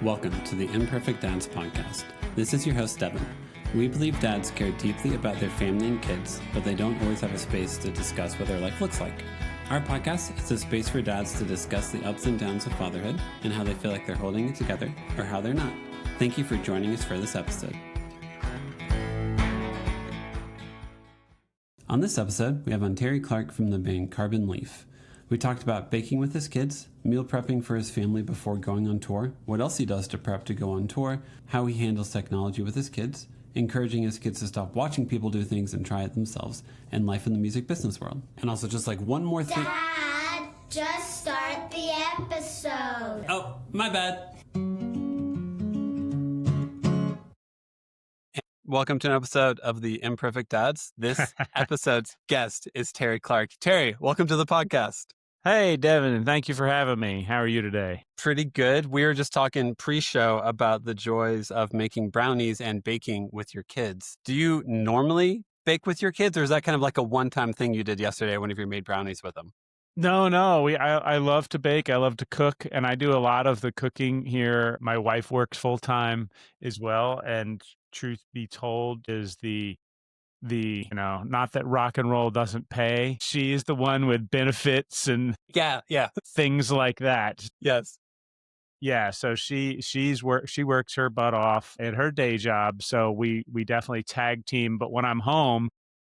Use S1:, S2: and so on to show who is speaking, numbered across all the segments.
S1: Welcome to the Imperfect Dads Podcast. This is your host, Devin. We believe dads care deeply about their family and kids, but they don't always have a space to discuss what their life looks like. Our podcast is a space for dads to discuss the ups and downs of fatherhood and how they feel like they're holding it together or how they're not. Thank you for joining us for this episode. On this episode, we have on Terry Clark from the band Carbon Leaf. We talked about baking with his kids, meal prepping for his family before going on tour, what else he does to prep to go on tour, how he handles technology with his kids, encouraging his kids to stop watching people do things and try it themselves, and life in the music business world. And also just like one more thing.
S2: Dad, just start the episode.
S1: Oh, my bad. Welcome to an episode of The Imperfect Dads. This episode's guest is Terry Clark. Terry, welcome to the podcast.
S3: Hey, Devin, and thank you for having me. How are you today?
S1: Pretty good. We were just talking pre-show about the joys of making brownies and baking with your kids. Do you normally bake with your kids, or is that kind of like a one-time thing you did yesterday whenever you made brownies with them?
S3: No. I love to bake. I love to cook, and I do a lot of the cooking here. My wife works full-time as well, and truth be told is the not that rock and roll doesn't pay. She is the one with benefits and
S1: Yeah.
S3: things like that.
S1: Yes.
S3: Yeah, so she works her butt off at her day job, so we definitely tag team, but when I'm home,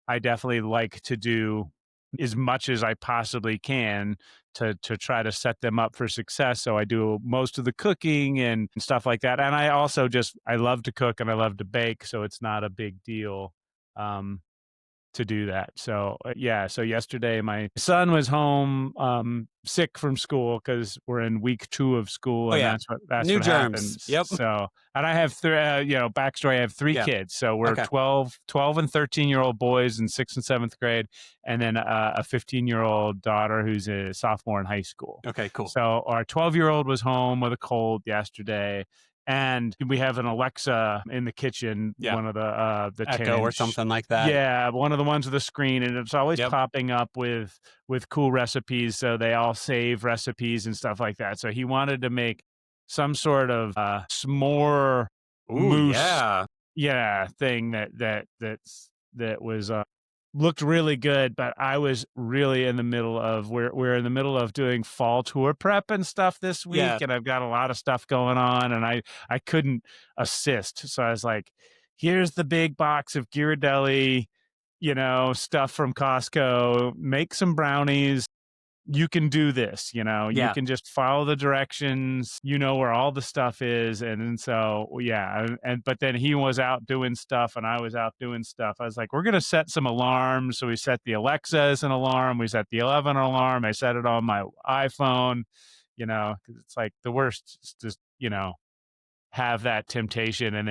S3: I definitely like to do as much as I possibly can to try to set them up for success. So I do most of the cooking and stuff like that. And I also I love to cook and I love to bake, so it's not a big deal to do that. So so yesterday my son was home sick from school because we're in week 2 of school, and that's
S1: New
S3: what
S1: germs.
S3: happens.
S1: Yep.
S3: So, and I have backstory. I have 3 kids. So we're
S1: Okay.
S3: 12 and 13-year-old boys in 6th and 7th grade, and then a 15-year-old daughter who's a sophomore in high school.
S1: Okay, cool.
S3: So our 12-year-old was home with a cold yesterday. And we have an Alexa in the kitchen, one of the
S1: Echo or something like that.
S3: Yeah, one of the ones with a screen, and it's always
S1: Yep.
S3: popping up with cool recipes. So they all save recipes and stuff like that. So he wanted to make some sort of s'more mousse, thing that was looked really good. But I was really in the middle of we're in the middle of doing fall tour prep and stuff this week, and I've got a lot of stuff going on, and I couldn't assist. So I was like, here's the big box of Ghirardelli, stuff from Costco. Make some brownies. You can do this, you can just follow the directions, where all the stuff is. And so, but then he was out doing stuff and I was out doing stuff. I was like, we're going to set some alarms. So we set the Alexa as an alarm. We set the 11 alarm. I set it on my iPhone, because it's like the worst is just, have that temptation and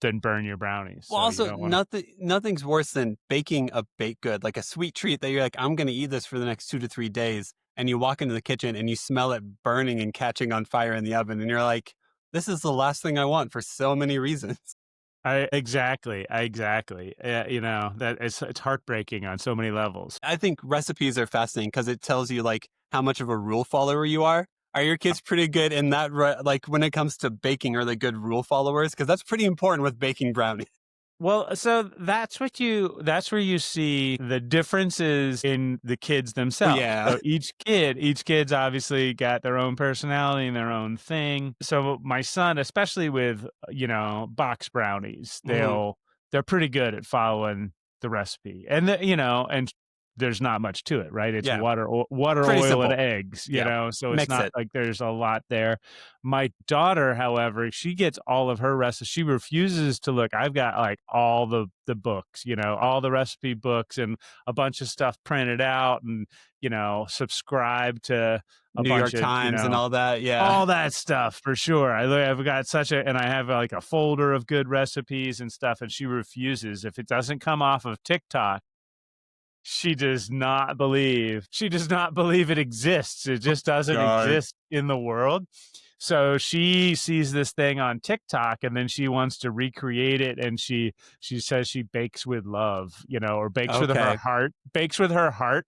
S3: then burn your brownies.
S1: Well,
S3: So
S1: also, nothing's worse than baking a baked good, like a sweet treat that you're like, I'm going to eat this for the next 2 to 3 days. And you walk into the kitchen and you smell it burning and catching on fire in the oven. And you're like, this is the last thing I want for so many reasons.
S3: Exactly. That it's heartbreaking on so many levels.
S1: I think recipes are fascinating because it tells you like how much of a rule follower you are. Are your kids pretty good in that? Like when it comes to baking, are they good rule followers? Because that's pretty important with baking brownies.
S3: Well, so that's where you see the differences in the kids themselves.
S1: Yeah.
S3: So each kid's obviously got their own personality and their own thing. So my son, especially with, box brownies, they're pretty good at following the recipe. And and there's not much to it, right? It's water,
S1: Pretty
S3: oil,
S1: simple.
S3: and eggs, so it's
S1: Mix
S3: not
S1: it.
S3: like there's a lot there. My daughter, however, she gets all of her recipes. She refuses to look. I've got like all the books, all the recipe books and a bunch of stuff printed out and, subscribe to a
S1: New
S3: bunch
S1: York Times and all that. Yeah.
S3: all that stuff for sure. I've got and I have like a folder of good recipes and stuff, and she refuses. If it doesn't come off of TikTok, she does not believe it exists. It just doesn't exist in the world. So she sees this thing on TikTok and then she wants to recreate it. And she says she bakes with love, or bakes with her heart,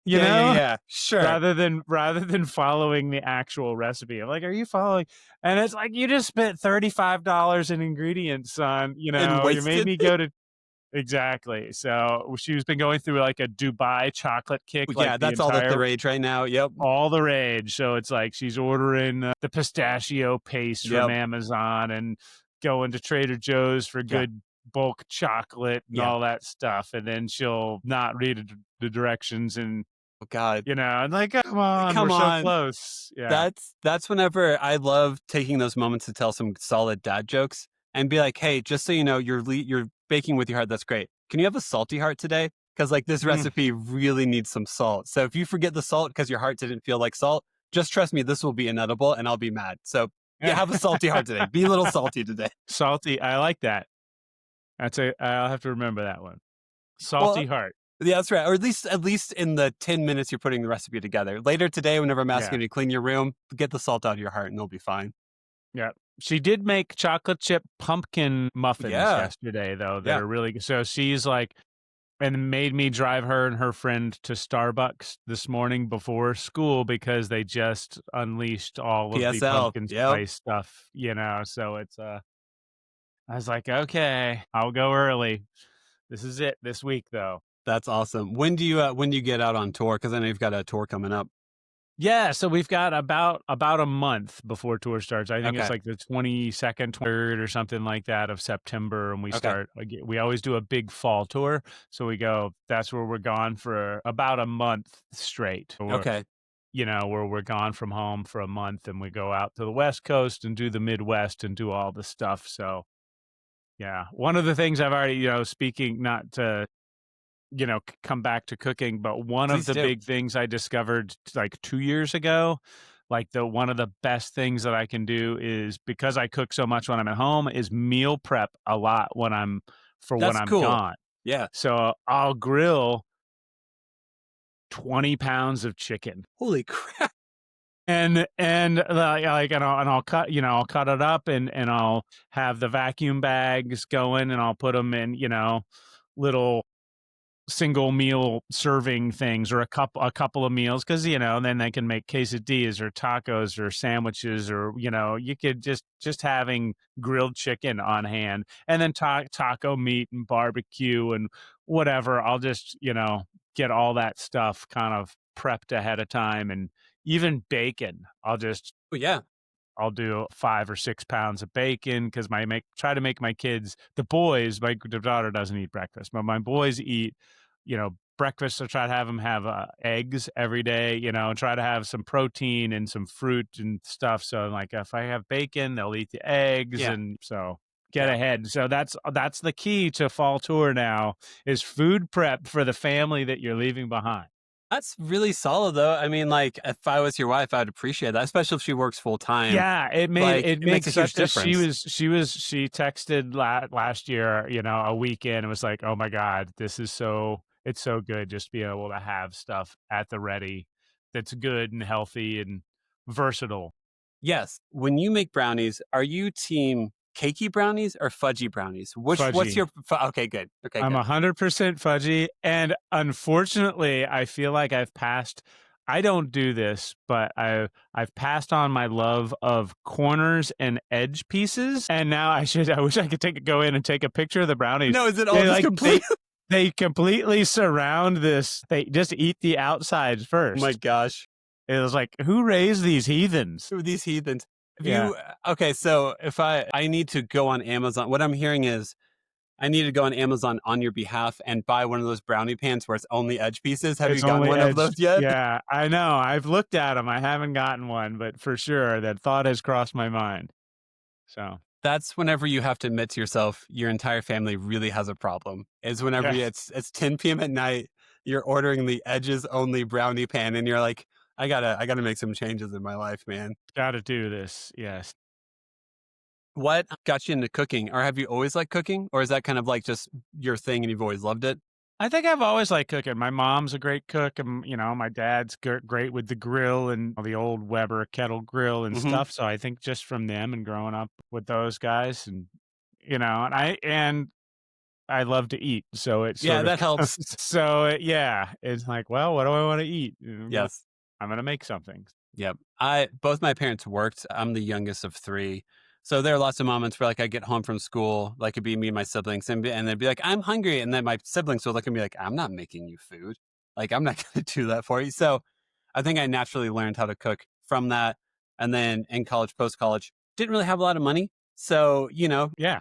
S3: you
S1: Yeah,
S3: know?
S1: yeah, yeah. Sure.
S3: Rather than following the actual recipe. I'm like, are you following? And it's like, you just spent $35 in ingredients, son. You
S1: And
S3: know, you made
S1: wasted.
S3: me go to exactly. So she's been going through like a Dubai chocolate kick,
S1: Yeah,
S3: like the
S1: that's all the
S3: entire
S1: rage right now. Yep.
S3: all the rage. So it's like she's ordering the pistachio paste from
S1: Yep.
S3: Amazon and going to Trader Joe's for
S1: Yeah.
S3: good bulk chocolate and
S1: Yeah.
S3: all that stuff. And then she'll not read the directions and,
S1: Oh God.
S3: and like, come on,
S1: Come
S3: we're so
S1: on.
S3: close. Yeah.
S1: That's whenever I love taking those moments to tell some solid dad jokes and be like, "Hey, just so you know, you're baking with your heart. That's great. Can you have a salty heart today? Because like this
S3: Mm.
S1: recipe really needs some salt. So if you forget the salt because your heart didn't feel like salt, just trust me, this will be inedible, and I'll be mad. So yeah, have a salty heart today. Be a little salty today.
S3: Salty. I like that. I'll have to remember that one.
S1: Well,
S3: Salty heart.
S1: yeah, that's right. Or at least in the 10 minutes you're putting the recipe together. Later today, whenever I'm asking you to clean your room, get the salt out of your heart, and it'll be fine.
S3: Yeah. She did make chocolate chip pumpkin muffins yesterday, though, that
S1: Yeah.
S3: are really good. So she's like, and made me drive her and her friend to Starbucks this morning before school because they just unleashed all of the
S1: PSL.
S3: pumpkin spice stuff, So it's I was like, okay, I'll go early. This is it this week, though.
S1: That's awesome. When do you get out on tour? Because I know you've got a tour coming up.
S3: Yeah, so we've got about a month before tour starts. I think it's
S1: Okay.
S3: like the 22nd, 23rd or something like that of September, and we start. We always do a big fall tour, so we go. That's where we're gone for about a month straight.
S1: Okay.
S3: Where we're gone from home for a month, and we go out to the West Coast and do the Midwest and do all the stuff. So, yeah, one of the things I've already, speaking not to come back to cooking, but one of the big things I discovered like 2 years ago, like one of the best things that I can do is, because I cook so much when I'm at home, is meal prep a lot when I'm
S1: cool.
S3: gone.
S1: Yeah.
S3: So I'll grill 20 pounds of chicken.
S1: Holy crap.
S3: And I'll cut it up and I'll have the vacuum bags going and I'll put them in, little single meal serving things or a couple of meals, because then they can make quesadillas or tacos or sandwiches, or you could just having grilled chicken on hand, and then taco meat and barbecue and whatever. I'll just get all that stuff kind of prepped ahead of time. And even bacon, I'll do 5 or 6 pounds of bacon, because try to make my kids, the boys, my daughter doesn't eat breakfast, but my boys eat, breakfast. I try to have them have eggs every day, try to have some protein and some fruit and stuff. So like if I have bacon, they'll eat the eggs.
S1: Yeah.
S3: And so get ahead. So that's the key to fall tour now, is food prep for the family that you're leaving behind.
S1: That's really solid, though. I mean, like, if I was your wife, I'd appreciate that, especially if she works full time.
S3: Yeah, it makes
S1: a huge difference.
S3: She texted last year, a weekend. It was like, oh my God, it's so good just being able to have stuff at the ready that's good and healthy and versatile.
S1: Yes. When you make brownies, are you team cakey brownies or fudgy brownies? What's
S3: Fudgy.
S1: your okay, good. Okay,
S3: I'm
S1: good.
S3: 100% fudgy, and unfortunately, I feel like I've passed. I don't do this, but I've passed on my love of corners and edge pieces, and now I wish I could go in and take a picture of the brownies.
S1: No, is it all just complete?
S3: They completely surround this. They just eat the outsides first.
S1: Oh my gosh.
S3: It was like, who raised these heathens?
S1: Who are these heathens?
S3: Yeah.
S1: Okay, so if I need to go on Amazon, what I'm hearing is I need to go on Amazon on your behalf and buy one of those brownie pans where it's only edge pieces. Have you gotten one of those yet?
S3: Yeah, I know. I've looked at them. I haven't gotten one, but for sure that thought has crossed my mind. So
S1: that's whenever you have to admit to yourself your entire family really has a problem. Is whenever it's 10 p.m. at night, you're ordering the edges only brownie pan, and you're like, I gotta make some changes in my life, man.
S3: Gotta do this. Yes.
S1: What got you into cooking? Or have you always liked cooking? Or is that kind of like just your thing and you've always loved it?
S3: I think I've always liked cooking. My mom's a great cook, and my dad's great with the grill and the old Weber kettle grill and stuff. So I think just from them and growing up with those guys, and and I love to eat, so it's
S1: Yeah, that helps.
S3: so yeah, it's like, well, what do I want to eat?
S1: Yes.
S3: I'm gonna make something.
S1: Yep. Both my parents worked. I'm the youngest of three. So there are lots of moments where like I get home from school, like it'd be me and my siblings, and they'd be like, I'm hungry. And then my siblings would look at me like, I'm not making you food. Like, I'm not gonna do that for you. So I think I naturally learned how to cook from that. And then in college, post college, didn't really have a lot of money. So,
S3: Yeah,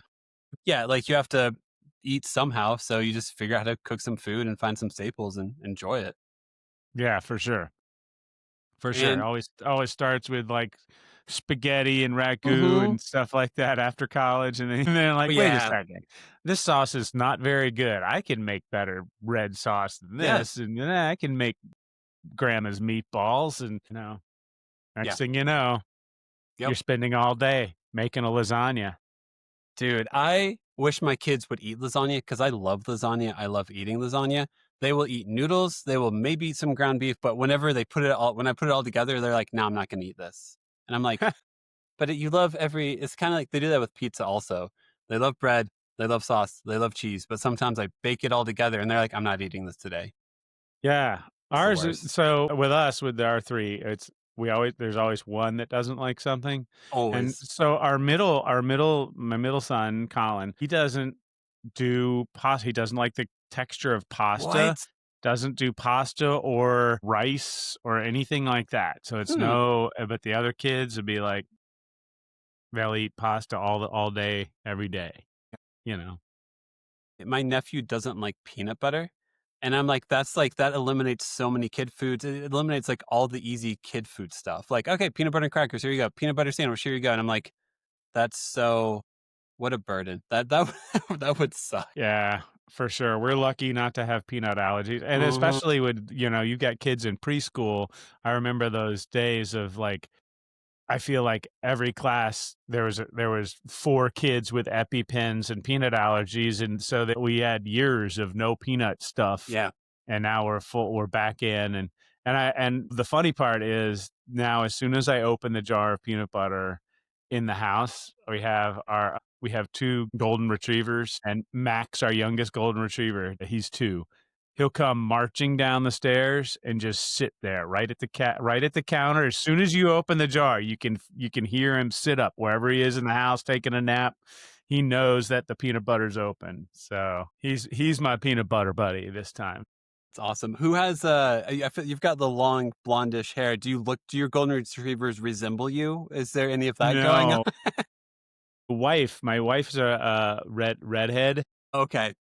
S1: yeah, like you have to eat somehow. So you just figure out how to cook some food and find some staples and enjoy it.
S3: yeah, for sure. For sure.
S1: And
S3: Always starts with like spaghetti and ragu
S1: mhm,
S3: and stuff like that after college. And then they're
S1: oh
S3: like, wait a
S1: yeah,
S3: second, this sauce is not very good. I can make better red sauce than
S1: yeah,
S3: this. And I can make grandma's meatballs. And,
S1: yeah,
S3: next thing you know,
S1: yep.
S3: you're spending all day making a lasagna.
S1: Dude, I wish my kids would eat lasagna because I love lasagna. I love eating lasagna. They will eat noodles. They will maybe eat some ground beef, but when I put it all together, they're like, no, I'm not going to eat this. And I'm like, but you love it's kind of like they do that with pizza also. They love bread. They love sauce. They love cheese. But sometimes I bake it all together and they're like, I'm not eating this today.
S3: Yeah.
S1: It's the
S3: Ours is
S1: worst.
S3: so with us, with our three, there's always one that doesn't like something. And
S1: Always.
S3: so my middle son, Colin, he doesn't do pasta. He doesn't like the texture of pasta,
S1: What?
S3: doesn't do pasta or rice or anything like that. So it's
S1: Hmm.
S3: but the other kids would be like, they'll eat pasta all day, every day, you know?
S1: My nephew doesn't like peanut butter. And I'm like, that eliminates so many kid foods. It eliminates like all the easy kid food stuff. Like, okay, peanut butter and crackers, here you go. Peanut butter sandwich, here you go. And I'm like, what a burden. That that would suck.
S3: Yeah, for sure. We're lucky not to have peanut allergies. And
S1: Mhm.
S3: especially with, you got kids in preschool. I remember those days of like, I feel like every class there was 4 kids with EpiPens and peanut allergies, and so that we had years of no peanut stuff,
S1: Yeah.
S3: and now we're back in, and the funny part is now as soon as I open the jar of peanut butter in the house, we have 2 golden retrievers, and Max, our youngest golden retriever, he's 2. He'll come marching down the stairs and just sit there right at the counter. As soon as you open the jar, you can hear him sit up wherever he is in the house taking a nap. He knows that the peanut butter's open. So he's my peanut butter buddy this time.
S1: It's awesome. Who has I feel you've got the long blondish hair. Do your golden retrievers resemble you? Is there any of that going on?
S3: No. My wife's a redhead,
S1: Okay.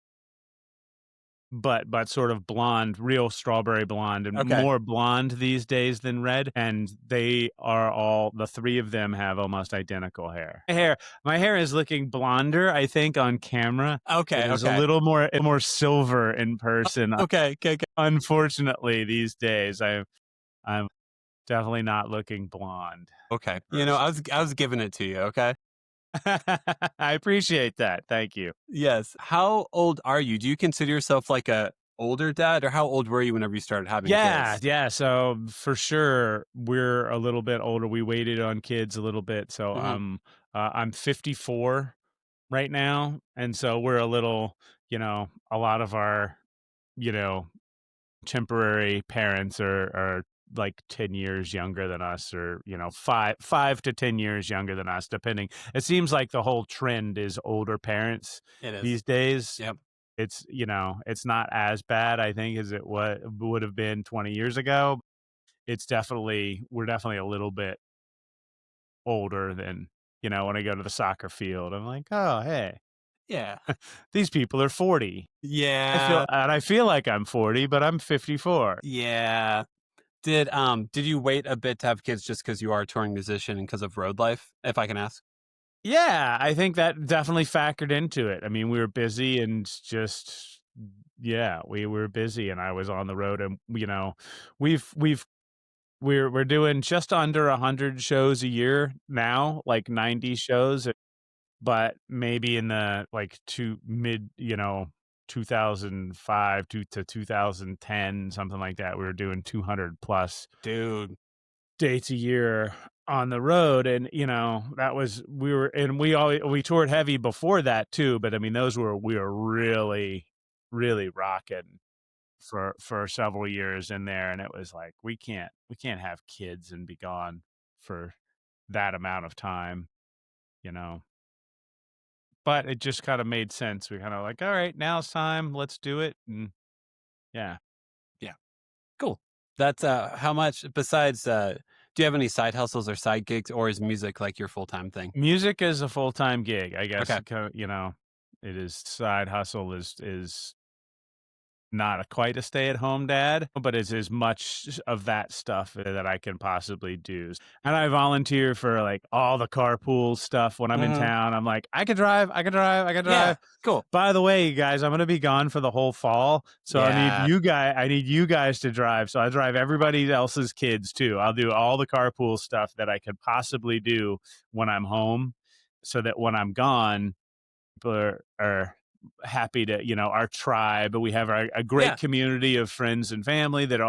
S3: but sort of blonde, real strawberry blonde, and
S1: Okay.
S3: more blonde these days than red. And the 3 of them have almost identical hair. My hair is looking blonder, I think, on camera. It
S1: Okay.
S3: is a
S1: Okay.
S3: little more silver in person.
S1: Okay. Okay.
S3: Unfortunately, these days, I'm definitely not looking blonde.
S1: Okay. I was giving it to you, okay?
S3: I appreciate that. Thank you.
S1: Yes. How old are you? Do you consider yourself like a older dad, or how old were you whenever you started having
S3: Yeah,
S1: kids?
S3: yeah. So for sure, we're a little bit older. We waited on kids a little bit. So
S1: Mhm.
S3: I'm 54 right now, and so we're a little, a lot of our, you know, temporary parents are like 10 years younger than us, or 5 to 10 years younger than us, depending. It seems like the whole trend is older parents
S1: It is.
S3: these days.
S1: Yep.
S3: It's not as bad, I think, as it would have been 20 years ago. We're definitely a little bit older than, when I go to the soccer field, I'm like, oh, hey,
S1: Yeah.
S3: these people are 40.
S1: Yeah.
S3: I feel like I'm 40, but I'm 54.
S1: Yeah. Did you wait a bit to have kids just because you are a touring musician and because of road life, if I can ask?
S3: Yeah, I think that definitely factored into it. I mean, we were busy and just, yeah, we were busy, and I was on the road, and we've we're doing just under 100 shows a year now, like 90 shows, but maybe in the like 2005 to 2010, something like that, we were doing 200 plus
S1: Dude.
S3: dates a year. on the road, and that was we toured heavy before that too, but I mean we were really rocking for several years in there, and it was like we can't have kids and be gone for that amount of time, you know. But it just kind of made sense. We kind of like, all right, now it's time, let's do it, and yeah.
S1: Yeah. Cool. That's how much besides do you have any side hustles or side gigs, or is music like your full-time thing?
S3: Music is a full-time gig, I guess.
S1: Okay.
S3: It is side hustle is not quite a stay-at-home dad, but it's as much of that stuff that I can possibly do. And I volunteer for like all the carpool stuff when I'm in town. I'm like, I can drive.
S1: Yeah,
S3: drive.
S1: cool.
S3: By the way, you guys, I'm going to be gone for the whole fall. So
S1: Yeah.
S3: I need you guys to drive. So I drive everybody else's kids too. I'll do all the carpool stuff that I could possibly do when I'm home, so that when I'm gone, people are happy to, our tribe. We have a great
S1: Yeah.
S3: community of friends and family that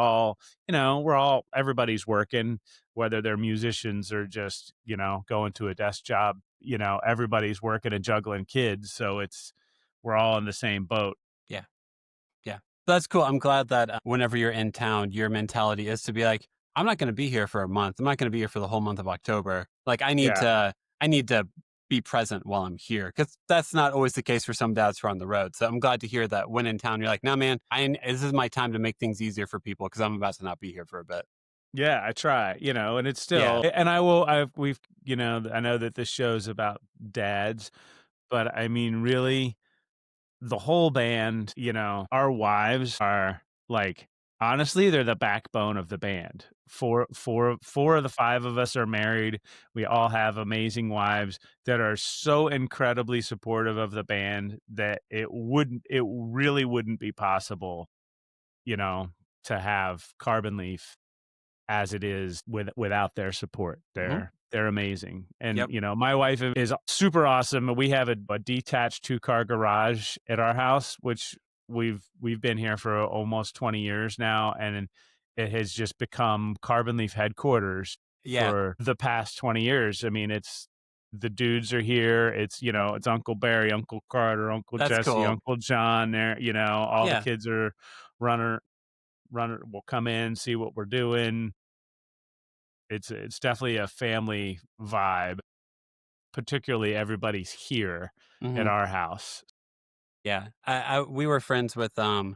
S3: everybody's working, whether they're musicians or just, going to a desk job, everybody's working and juggling kids. So we're all in the same boat.
S1: Yeah. Yeah. That's cool. I'm glad that whenever you're in town, your mentality is to be like, I'm not going to be here for a month. I'm not going to be here for the whole month of October. Like I need to be present while I'm here, because that's not always the case for some dads who are on the road. So I'm glad to hear that when in town, you're like, no, man, this is my time to make things easier for people because I'm about to not be here for a bit.
S3: Yeah, I try, and it's still, and I will, I know that this show's about dads, but I mean, really, the whole band, our wives are like, honestly, they're the backbone of the band. Four of the five of us are married. We all have amazing wives that are so incredibly supportive of the band that it really wouldn't be possible, to have Carbon Leaf as it is without their support. They're amazing. And, my wife is super awesome. We have a detached 2-car garage at our house, which we've been here for almost 20 years now. And it has just become Carbon Leaf headquarters for the past 20 years. I mean, the dudes are here. It's, it's Uncle Barry, Uncle Carter, Uncle
S1: That's
S3: Jesse,
S1: cool.
S3: Uncle John there, all the kids are runner will come in, see what we're doing. It's definitely a family vibe, particularly everybody's here at our house.
S1: Yeah. We were friends with the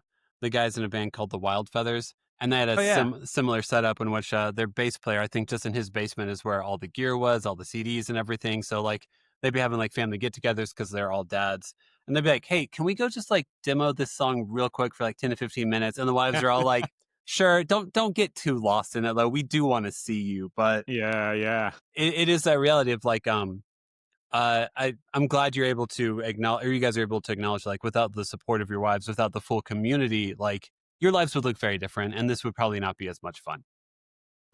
S1: guys in a band called the Wild Feathers, and they had similar setup in which their bass player, I think just in his basement is where all the gear was, all the CDs and everything. So like they'd be having like family get-togethers because they're all dads. And they'd be like, hey, can we go just like demo this song real quick for like 10 to 15 minutes? And the wives are all like, sure, don't get too lost in it though. We do want to see you. But it is that reality of like I'm glad you're able to acknowledge, or you guys are able to acknowledge, like without the support of your wives, without the full community, like your lives would look very different, and this would probably not be as much fun.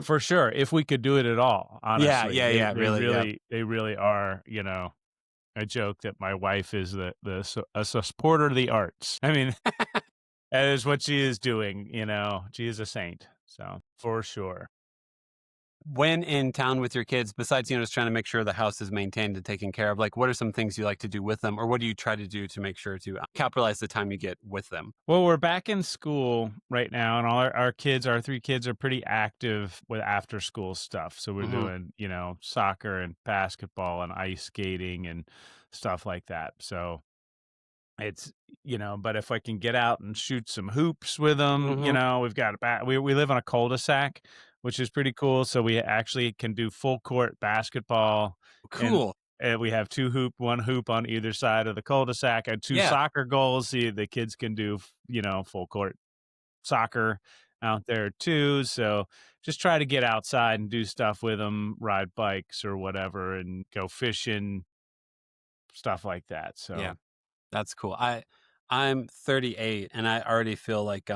S3: For sure, if we could do it at all, honestly. They really are, a joke that my wife is a supporter of the arts. I mean, that is what she is doing, she is a saint. So for sure.
S1: When in town with your kids, besides, just trying to make sure the house is maintained and taken care of, like what are some things you like to do with them, or what do you try to do to make sure to capitalize the time you get with them?
S3: Well, we're back in school right now, and all our 3 kids are pretty active with after school stuff. So we're doing, soccer and basketball and ice skating and stuff like that. So it's, but if I can get out and shoot some hoops with them, we've got we live on a cul-de-sac, which is pretty cool. So we actually can do full court basketball.
S1: Cool.
S3: And we have one hoop on either side of the cul-de-sac, and 2 soccer goals. The kids can do, full court soccer out there too. So just try to get outside and do stuff with them, ride bikes or whatever, and go fishing, stuff like that. So
S1: yeah, that's cool. I'm 38, and I already feel like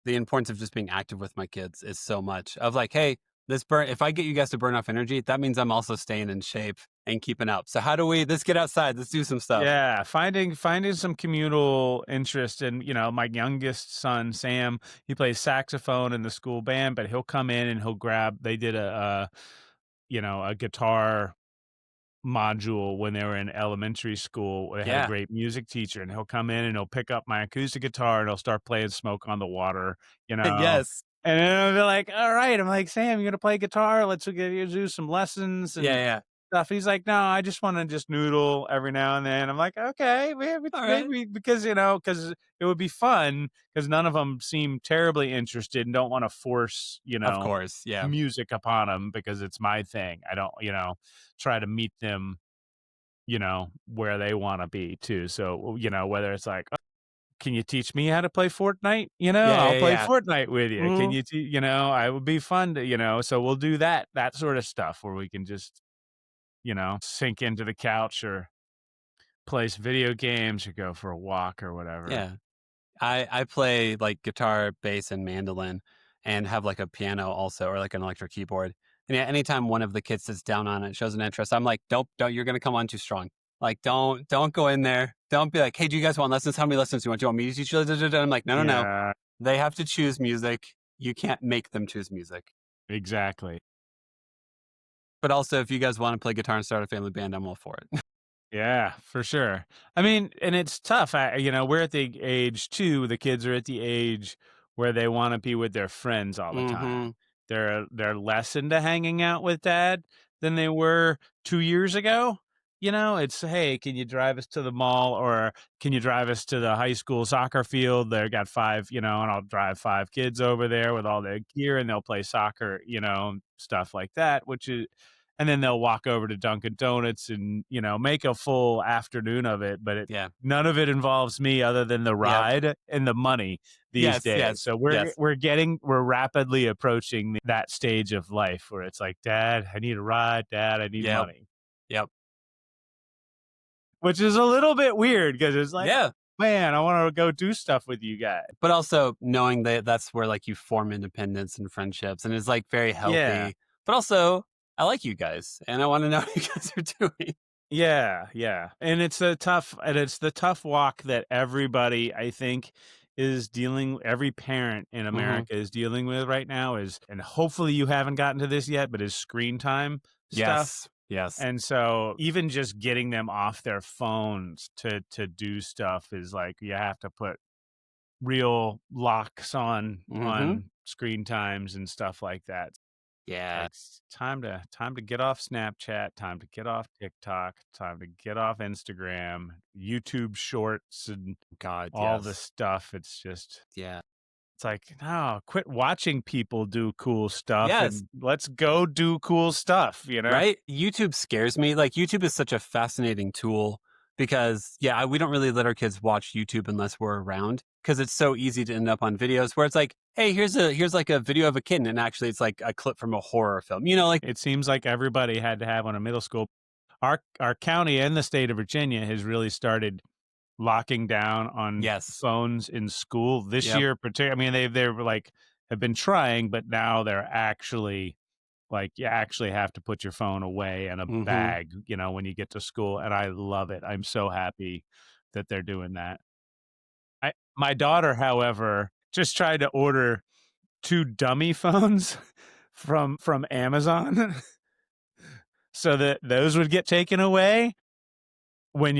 S1: the importance of just being active with my kids is so much of like, hey, if I get you guys to burn off energy, that means I'm also staying in shape and keeping up. So let's get outside, let's do some stuff.
S3: Yeah, finding some communal interest. And my youngest son Sam, he plays saxophone in the school band, but he'll come in and he'll grab. They did a guitar module when they were in elementary school. They had a
S4: Yeah.
S3: great music teacher, and he'll come in and he'll pick up my acoustic guitar and he'll start playing Smoke on the Water, you know.
S4: Yes.
S3: And then I'll be like, all right. I'm like, Sam, you're gonna play guitar? Let's do some lessons and
S4: Yeah.
S3: stuff. He's like, no, I just want to just noodle every now and then. I'm like, okay, maybe,
S4: All right.
S3: because it would be fun because none of them seem terribly interested and don't want to force,
S4: Of course. Yeah.
S3: music upon them because it's my thing. I don't, try to meet them, where they want to be too. So, whether it's like, "Oh, can you teach me how to play Fortnite? I'll play
S4: Yeah.
S3: Fortnite with you. Can
S4: Mhm.
S3: you, I would be fun to, so we'll do that sort of stuff where we can just, sink into the couch or play some video games or go for a walk or whatever.
S4: Yeah. I play like guitar, bass, and mandolin, and have like a piano also, or like an electric keyboard. And yeah, anytime one of the kids sits down on it, shows an interest, I'm like, don't, you're gonna come on too strong. Like, don't go in there. Don't be like, hey, do you guys want lessons? How many lessons do you want? Do you want me to teach you? I'm like, no.
S3: Yeah,
S4: They have to choose music. You can't make them choose music.
S3: exactly.
S4: But also, if you guys want to play guitar and start a family band, I'm all for it.
S3: Yeah, for sure. I mean, and it's tough. We're at the age too. The kids are at the age where they want to be with their friends all the time.
S4: Hmm.
S3: They're less into hanging out with dad than they were 2 years ago. It's, hey, can you drive us to the mall, or can you drive us to the high school soccer field? They got five, and I'll drive five kids over there with all their gear, and they'll play soccer, stuff like that. And then they'll walk over to Dunkin' Donuts and, make a full afternoon of it. But
S4: Yeah.
S3: none of it involves me other than the ride and the money these
S4: Yes,
S3: days.
S4: yes,
S3: So
S4: yes.
S3: we're rapidly approaching that stage of life where it's like, Dad, I need a ride. Dad, I need
S4: Yep.
S3: money.
S4: Yep.
S3: Which is a little bit weird because it's like,
S4: Yeah.
S3: man, I want to go do stuff with you guys.
S4: But also knowing that that's where like you form independence and friendships, and it's like very healthy.
S3: Yeah.
S4: But also, I like you guys, and I want to know how you guys are doing.
S3: Yeah, yeah. And it's the tough walk that everybody, I think, every parent in America is dealing with right now, and hopefully you haven't gotten to this yet, but is screen time stuff.
S4: Yes.
S3: And so even just getting them off their phones to do stuff is like, you have to put real locks on screen times and stuff like that.
S4: Yeah.
S3: It's time to get off Snapchat, time to get off TikTok, time to get off Instagram, YouTube Shorts, and
S4: God.
S3: all the stuff. It's just,
S4: Yeah.
S3: it's like, no, quit watching people do cool stuff
S4: Yes.
S3: and let's go do cool stuff,
S4: Right? YouTube scares me. Like, YouTube is such a fascinating tool because, yeah, we don't really let our kids watch YouTube unless we're around because it's so easy to end up on videos where it's like, hey, here's like a video of a kitten, and actually it's like a clip from a horror film. Like,
S3: It seems like everybody had to have one in middle school. Our county and the state of Virginia has really started locking down on
S4: Yes.
S3: phones in school this
S4: Yep.
S3: year. I mean, they're like have been trying, but now they're actually like, you actually have to put your phone away in a bag, when you get to school. And I love it. I'm so happy that they're doing that. My daughter, however, just tried to order 2 dummy phones from Amazon so that those would get taken away when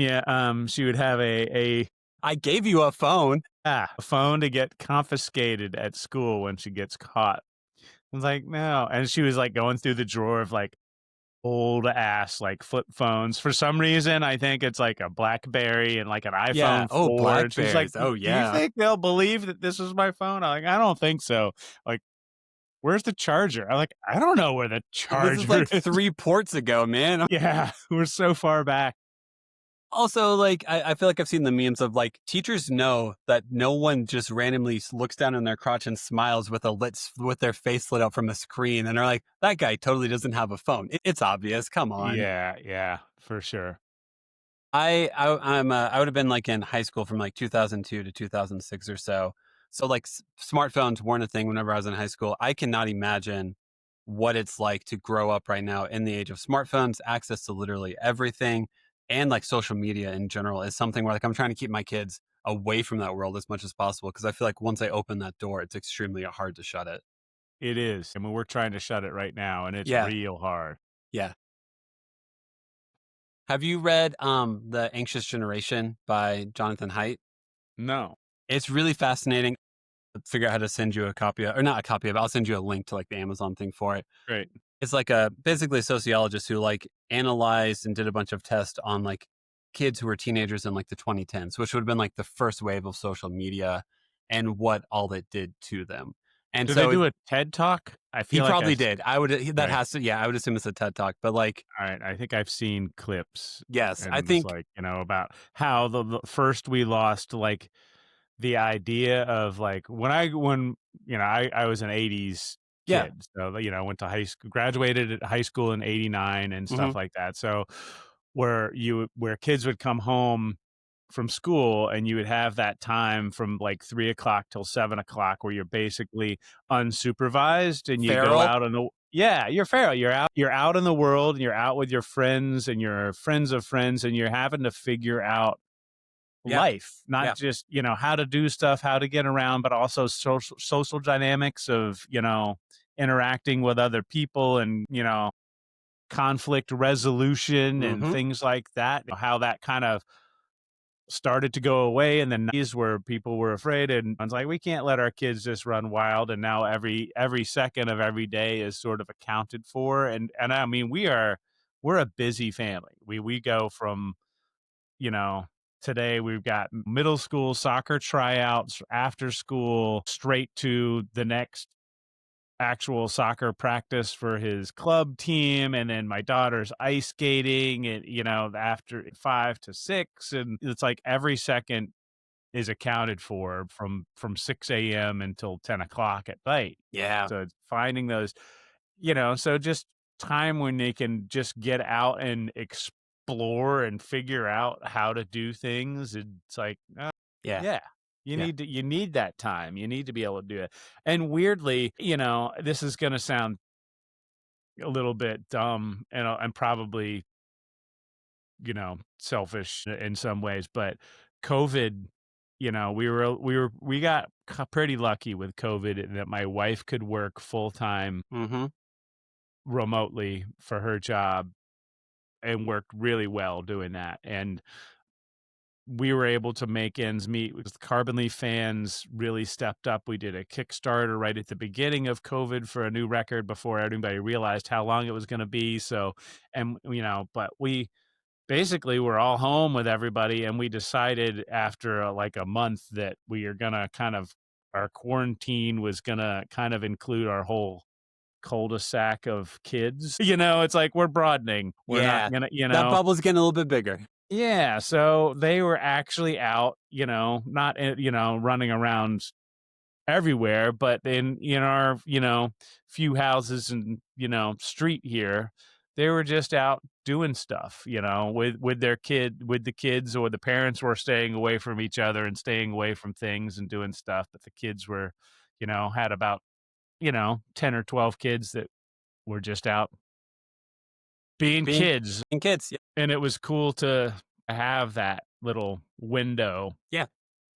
S3: she would have
S4: I gave you a phone.
S3: a phone to get confiscated at school when she gets caught. I was like, no. And she was like going through the drawer of like old ass like flip phones. For some reason, I think it's like a BlackBerry and like an iPhone
S4: Yeah. Oh,
S3: 4. And she's like,
S4: Blackberries. Oh,
S3: do
S4: yeah.
S3: you think they'll believe that this is my phone? I'm like, I don't think so. Like, where's the charger? I'm like, I don't know where the charger
S4: This is like
S3: is.
S4: 3 ports ago, man.
S3: Yeah, we're so far back.
S4: Also, like, I feel like I've seen the memes of like teachers know that no one just randomly looks down in their crotch and smiles with with their face lit up from a screen, and are like, that guy totally doesn't have a phone. It's obvious. Come on.
S3: Yeah, for sure.
S4: I would have been like in high school from like 2002 to 2006 or so. So like smartphones weren't a thing whenever I was in high school. I cannot imagine what it's like to grow up right now in the age of smartphones, access to literally everything, and like social media in general is something where like I'm trying to keep my kids away from that world as much as possible because I feel like once I open that door, it's extremely hard to shut it.
S3: It is. I mean, we're trying to shut it right now, and it's
S4: Yeah.
S3: real hard.
S4: Yeah. Have you read The Anxious Generation by Jonathan Haidt?
S3: No.
S4: It's really fascinating. Figure out how to send you a copy of, or not a copy of, I'll send you a link to like the Amazon thing for it.
S3: Great.
S4: It's like basically a sociologist who like analyzed and did a bunch of tests on like kids who were teenagers in like the 2010s, which would have been like the first wave of social media and what all it did to them. And
S3: Did
S4: so
S3: they do a TED Talk? I
S4: he
S3: feel like
S4: probably did. I would, that
S3: Right.
S4: has to, yeah, I would assume it's a TED Talk, but like,
S3: All right, I think I've seen clips,
S4: yes,
S3: and
S4: I
S3: it's
S4: think,
S3: like, about how the first we lost like the idea of like when I was an 80s
S4: yeah,
S3: kid. So, went to high school, graduated at high school in 89 and stuff like that. So where kids would come home from school and you would have that time from like 3 o'clock till 7 o'clock where you're basically unsupervised and you go
S4: feral.
S3: out you're feral. You're out in the world and you're out with your friends and your friends of friends and you're having to figure out
S4: Yeah.
S3: life, not
S4: Yeah.
S3: just, how to do stuff, how to get around, but also social dynamics of, interacting with other people and, conflict resolution and
S4: Mhm.
S3: things like that, how that kind of started to go away in the 90s where people were afraid and I was like, we can't let our kids just run wild. And now every second of every day is sort of accounted for. And I mean, we're a busy family. We go from, today we've got middle school soccer tryouts, after school, straight to the next actual soccer practice for his club team, and then my daughter's ice skating and after 5 to 6, and it's like every second is accounted for from 6 a.m. until 10 o'clock at night.
S4: Yeah.
S3: So it's finding those, so just time when they can just get out and explore and figure out how to do things. It's like,
S4: Yeah.
S3: yeah.
S4: Yeah.
S3: You need that time. You need to be able to do it. And weirdly, this is going to sound a little bit dumb and probably, selfish in some ways, but COVID, we got pretty lucky with COVID in that my wife could work full time
S4: Mm-hmm.
S3: remotely for her job and worked really well doing that. And we were able to make ends meet with Carbon Leaf fans really stepped up. We did a Kickstarter right at the beginning of COVID for a new record before anybody realized how long it was going to be. So, and but we basically were all home with everybody. And we decided after like a month that we are going to our quarantine was going to kind of include our whole cul-de-sac of kids. It's like we're broadening. We're not going to,
S4: that bubble's getting a little bit bigger.
S3: Yeah, so they were actually out, not running around everywhere, but in our, few houses and, street here, they were just out doing stuff, with the kids, or the parents were staying away from each other and staying away from things and doing stuff, but the kids were, had about, 10 or 12 kids that were just out being kids.
S4: Being kids. Yeah.
S3: And it was cool to have that little window.
S4: Yeah.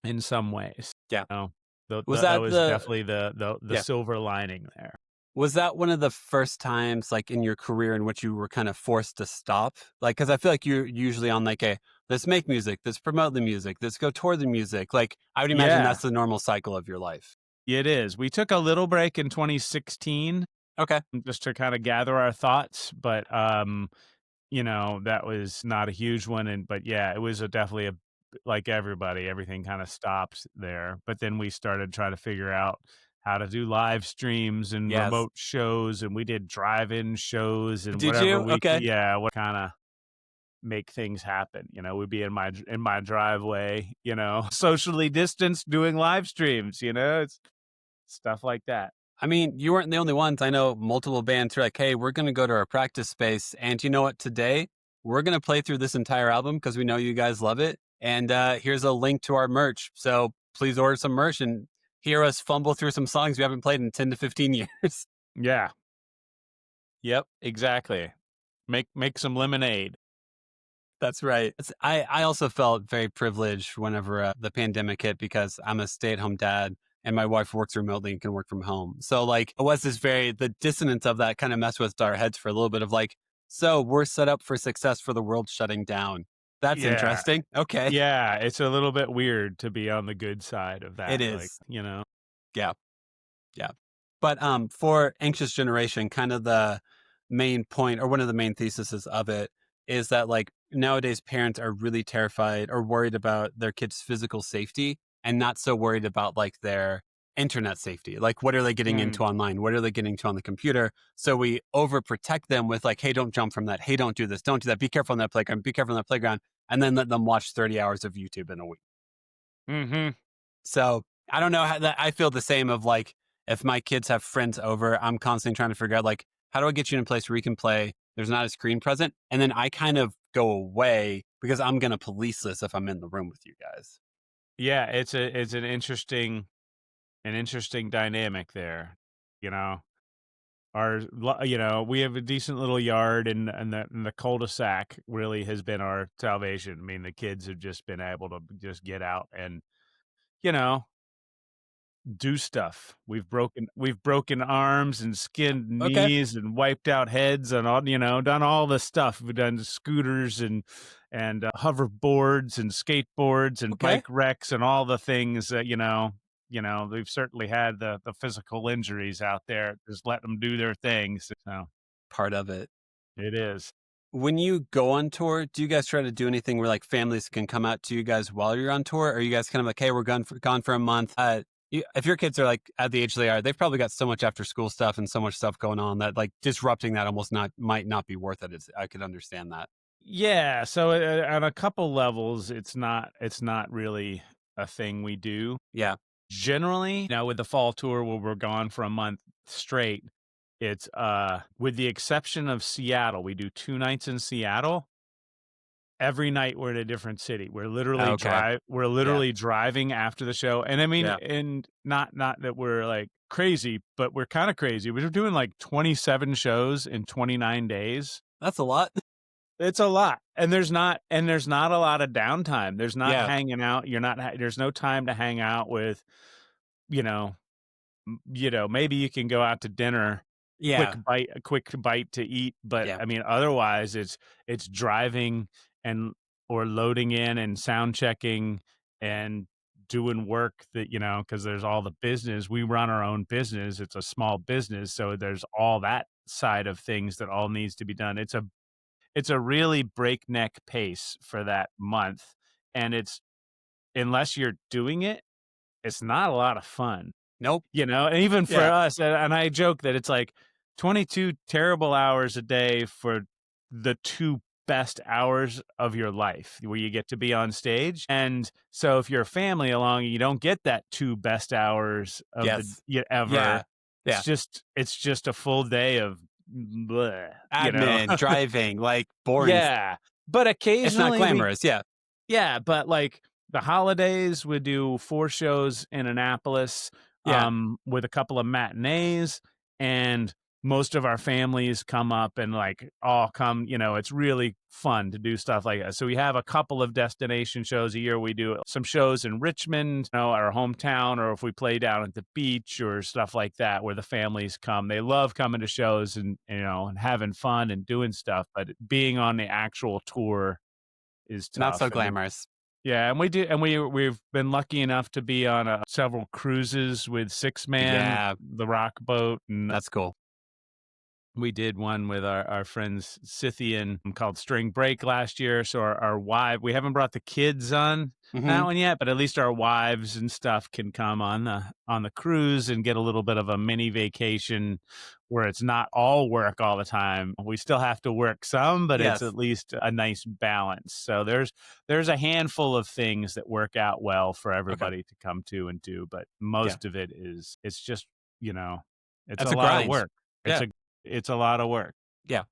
S3: In some ways.
S4: Yeah.
S3: That
S4: Was
S3: that
S4: that
S3: was
S4: the-
S3: definitely the
S4: Yeah.
S3: silver lining there.
S4: Was that one of the first times, like in your career, in which you were kind of forced to stop? Like, because I feel like you're usually on like let's make music, let's promote the music, let's go tour the music. Like, I would imagine
S3: Yeah.
S4: that's the normal cycle of your life.
S3: It is. We took a little break in 2016
S4: Okay.
S3: just to kind of gather our thoughts, but that was not a huge one. But yeah, it was definitely like everybody, everything kind of stopped there. But then we started trying to figure out how to do live streams and
S4: Yes.
S3: remote shows, and we did drive-in shows and
S4: Did
S3: whatever
S4: you?
S3: we
S4: Okay.
S3: could, yeah, what kind of make things happen. We'd be in my driveway, socially distanced doing live streams, it's stuff like that.
S4: I mean, you weren't the only ones. I know multiple bands who are like, hey, we're going to go to our practice space. And you know what? Today, we're going to play through this entire album because we know you guys love it. And here's a link to our merch. So please order some merch and hear us fumble through some songs we haven't played in 10 to 15 years.
S3: Yeah. Yep, exactly. Make some lemonade.
S4: That's right. I also felt very privileged whenever the pandemic hit because I'm a stay-at-home dad and my wife works remotely and can work from home. So like it was the dissonance of that kind of messed with our heads for a little bit of like, So we're set up for success for the world shutting down. That's
S3: Yeah.
S4: interesting. Okay.
S3: Yeah, it's a little bit weird to be on the good side of
S4: It
S3: that, like,
S4: is.
S3: you know?
S4: Yeah. Yeah. But for Anxious Generation, kind of the main point or one of the main theses of it is that like nowadays parents are really terrified or worried about their kids' physical safety and not so worried about like their internet safety. Like what are they getting
S3: Mm.
S4: into online? What are they getting to on the computer? So we overprotect them with like, hey, don't jump from that. Hey, don't do this. Don't do that. Be careful on that playground. Be careful on that playground. And then let them watch 30 hours of YouTube in a week.
S3: Mhm.
S4: So I don't know how that I feel the same of like if my kids have friends over, I'm constantly trying to figure out like how do I get you in a place where we can play? There's not a screen present, and then I kind of go away because I'm gonna police this if I'm in the room with you guys.
S3: Yeah, it's an interesting dynamic there, you know? We have a decent little yard and the cul-de-sac really has been our salvation. I mean, the kids have just been able to just get out and, you know, do stuff. We've broken arms and skinned
S4: Okay.
S3: knees and wiped out heads and all, done all the stuff. We've done scooters and hoverboards and skateboards and
S4: Okay.
S3: bike wrecks and all the things that we've certainly had the physical injuries out there. Just let them do their things. So
S4: Part of it.
S3: it is.
S4: When you go on tour, do you guys try to do anything where like families can come out to you guys while you're on tour? Or are you guys kind of like, hey, we're gone for a month? If your kids are like at the age they are, they've probably got so much after school stuff and so much stuff going on that like disrupting that almost not might not be worth it. I could understand that.
S3: Yeah, so on a couple levels, it's not really a thing we do.
S4: Yeah.
S3: Generally, with the fall tour where we're gone for a month straight, it's with the exception of Seattle, we do 2 nights in Seattle. Every night we're in a different city. We're literally
S4: Okay.
S3: driving after the show. And I mean,
S4: Yeah.
S3: and not that we're like crazy, but we're kind of crazy. We're doing like 27 shows in 29 days.
S4: That's a lot.
S3: It's a lot. And there's not a lot of downtime. There's not
S4: Yeah.
S3: hanging out. There's no time to hang out with, you know, maybe you can go out to dinner,
S4: Yeah.
S3: a quick bite to eat, but
S4: Yeah.
S3: I mean, otherwise it's driving and or loading in and sound checking and doing work that, because there's all the business. We run our own business. It's a small business, so there's all that side of things that all needs to be done. It's a really breakneck pace for that month, and it's unless you're doing it, it's not a lot of fun.
S4: Nope.
S3: And even for
S4: Yeah.
S3: us, and I joke that it's like 22 terrible hours a day for the 2 best hours of your life where you get to be on stage. And so if you're a family along, you don't get that 2 best hours of
S4: Yes.
S3: ever.
S4: Yeah. Yeah.
S3: It's just a full day of bleh,
S4: Admin, driving, like boring.
S3: Yeah. But
S4: It's not
S3: occasionally
S4: glamorous. Yeah.
S3: yeah, but like the holidays, we do 4 shows in Annapolis,
S4: Yeah.
S3: with a couple of matinees, and most of our families come up and like all come. It's really fun to do stuff like that. So we have a couple of destination shows a year. We do some shows in Richmond, our hometown, or if we play down at the beach or stuff like that, where the families come. They love coming to shows and having fun and doing stuff, but being on the actual tour is
S4: Not
S3: tough.
S4: so glamorous.
S3: Yeah, and we do, and we've been lucky enough to be on several cruises with Six Man,
S4: Yeah.
S3: the Rock Boat, and
S4: That's cool.
S3: we did one with our friends Scythian called String Break last year. So our wife, we haven't brought the kids on that
S4: Mhm.
S3: one yet, but at least our wives and stuff can come on the cruise and get a little bit of a mini vacation where it's not all work all the time. We still have to work some, but it's
S4: Yes.
S3: at least a nice balance. So there's a handful of things that work out well for everybody to come to and do, but most of it it's just, it's
S4: That's
S3: a
S4: a
S3: lot
S4: grind.
S3: of work.
S4: Yeah.
S3: It's a lot of work.
S4: Yeah.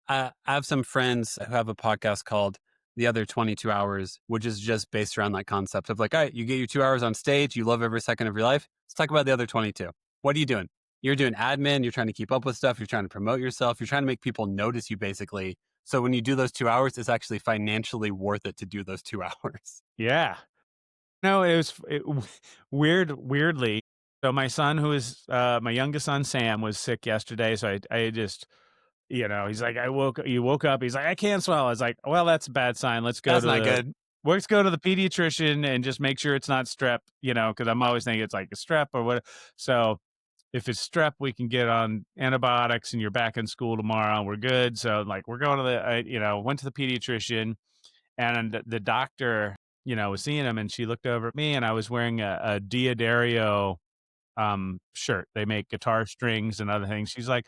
S4: I have some friends who have a podcast called The Other 22 Hours, which is just based around that concept of like, all right, you get your 2 hours on stage, you love every second of your life. Let's talk about the other 22. What are you doing? You're doing admin, you're trying to keep up with stuff, you're trying to promote yourself, you're trying to make people notice you basically. So when you do those 2 hours, it's actually financially worth it to do those 2 hours.
S3: Yeah. No, weirdly. So my son, my youngest son, Sam, was sick yesterday. So I just, He's like, you woke up. He's like, I can't swallow. I was like, well, that's a bad sign.
S4: That's not good.
S3: Let's go to the pediatrician and just make sure it's not strep, because I'm always thinking it's like a strep or what. So if it's strep, we can get on antibiotics and you're back in school tomorrow and we're good. So like, we're going to went to the pediatrician, and the doctor, was seeing him, and she looked over at me, and I was wearing a Diodario shirt. They make guitar strings and other things. She's like,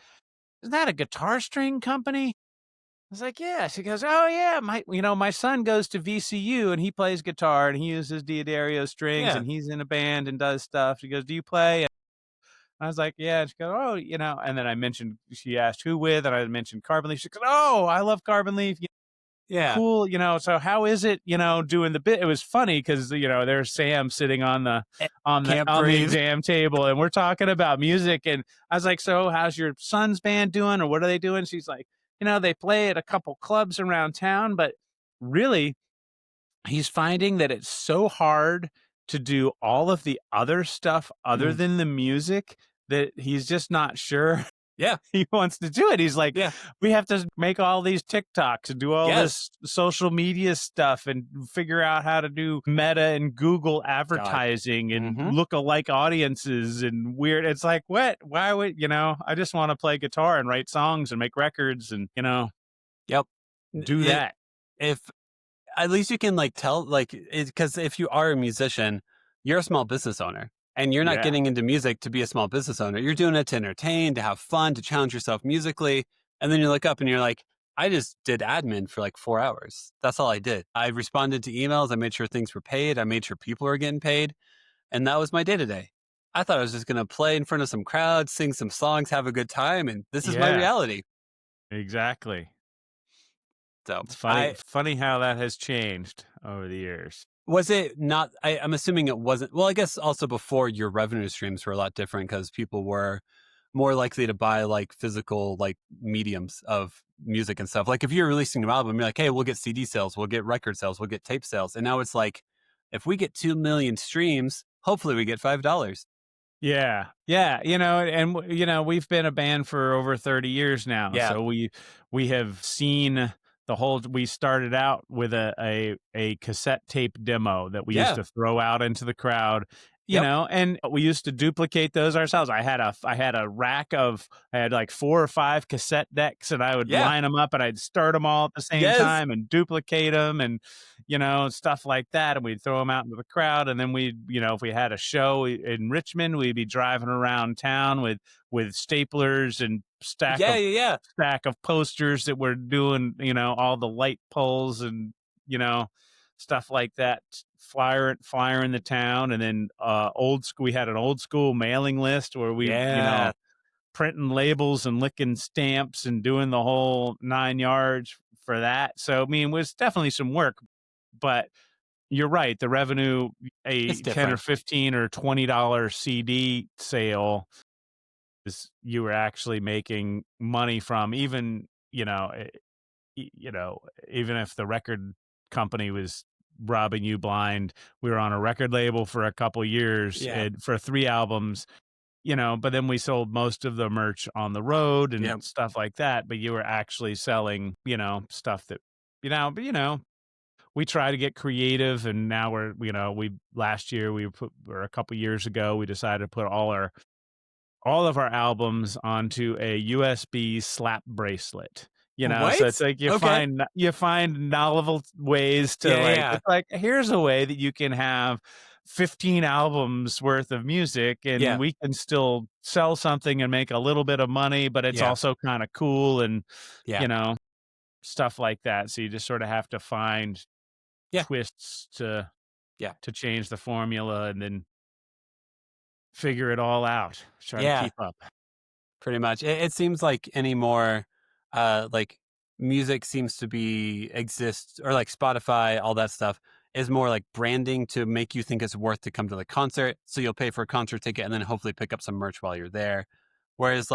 S3: isn't that a guitar string company? I was like, yeah. She goes, oh yeah, my son goes to VCU and he plays guitar and he uses Diodario strings and he's in a band and does stuff. She goes, do you play? And I was like, yeah. And she goes, oh, and then she asked who with, and I mentioned Carbon Leaf. She goes, oh, I love Carbon Leaf.
S4: Yeah.
S3: Cool. So how is it, doing the bit? It was funny because, there's Sam sitting on the exam table, and we're talking about music. And I was like, so how's your son's band doing, or what are they doing? She's like, they play at a couple clubs around town, but really he's finding that it's so hard to do all of the other stuff other than the music that he's just not sure he wants to do it. He's like, we have to make all these TikToks and do all this social media stuff and figure out how to do Meta and Google advertising and look-alike audiences and weird. It's like, what? Why would, I just want to play guitar and write songs and make records and, do that.
S4: If at least you can tell, because if you are a musician, you're a small business owner. And you're not getting into music to be a small business owner. You're doing it to entertain, to have fun, to challenge yourself musically. And then you look up and you're like, I just did admin for 4 hours. That's all I did. I responded to emails. I made sure things were paid. I made sure people were getting paid. And that was my day to day. I thought I was just going to play in front of some crowds, sing some songs, have a good time. And this is my reality.
S3: Exactly.
S4: So
S3: it's funny how that has changed over the years.
S4: Was it not? I'm assuming it wasn't. Well, I guess also before, your revenue streams were a lot different because people were more likely to buy physical mediums of music and stuff. Like if you're releasing an album, you're like, hey, we'll get CD sales, we'll get record sales, we'll get tape sales. And now it's like, if we get 2 million streams, hopefully we get $5.
S3: Yeah. We've been a band for over 30 years now.
S4: Yeah.
S3: So we have seen we started out with a cassette tape demo that we used to throw out into the crowd, and we used to duplicate those ourselves. I had a rack I had 4 or 5 cassette decks, and I would line them up and I'd start them all at the same time and duplicate them and, stuff like that. And we'd throw them out into the crowd. And then if we had a show in Richmond, we'd be driving around town with staplers and stack of posters that we're doing, all the light poles and, stuff like that, flyer in the town. And then we had an old school mailing list where we printing labels and licking stamps and doing the whole 9 yards for that. So it was definitely some work, but you're right, the revenue, a 10 or 15 or $20 CD sale, is you were actually making money from, even even if the record company was robbing you blind. We were on a record label for a couple years for 3 albums, but then we sold most of the merch on the road and stuff like that. But you were actually selling, stuff that, we try to get creative. And now we're, a couple years ago, we decided to put all of our albums onto a USB slap bracelet. So it's like you find novel ways to it's like, here's a way that you can have 15 albums worth of music and we can still sell something and make a little bit of money, but it's also kind of cool and stuff like that. So you just sort of have to find twists to change the formula and then figure it all out. Try to keep up.
S4: Pretty much. It seems like anymore, music seems to exist, or Spotify, all that stuff is more branding to make you think it's worth to come to the concert. So you'll pay for a concert ticket and then hopefully pick up some merch while you're there. Whereas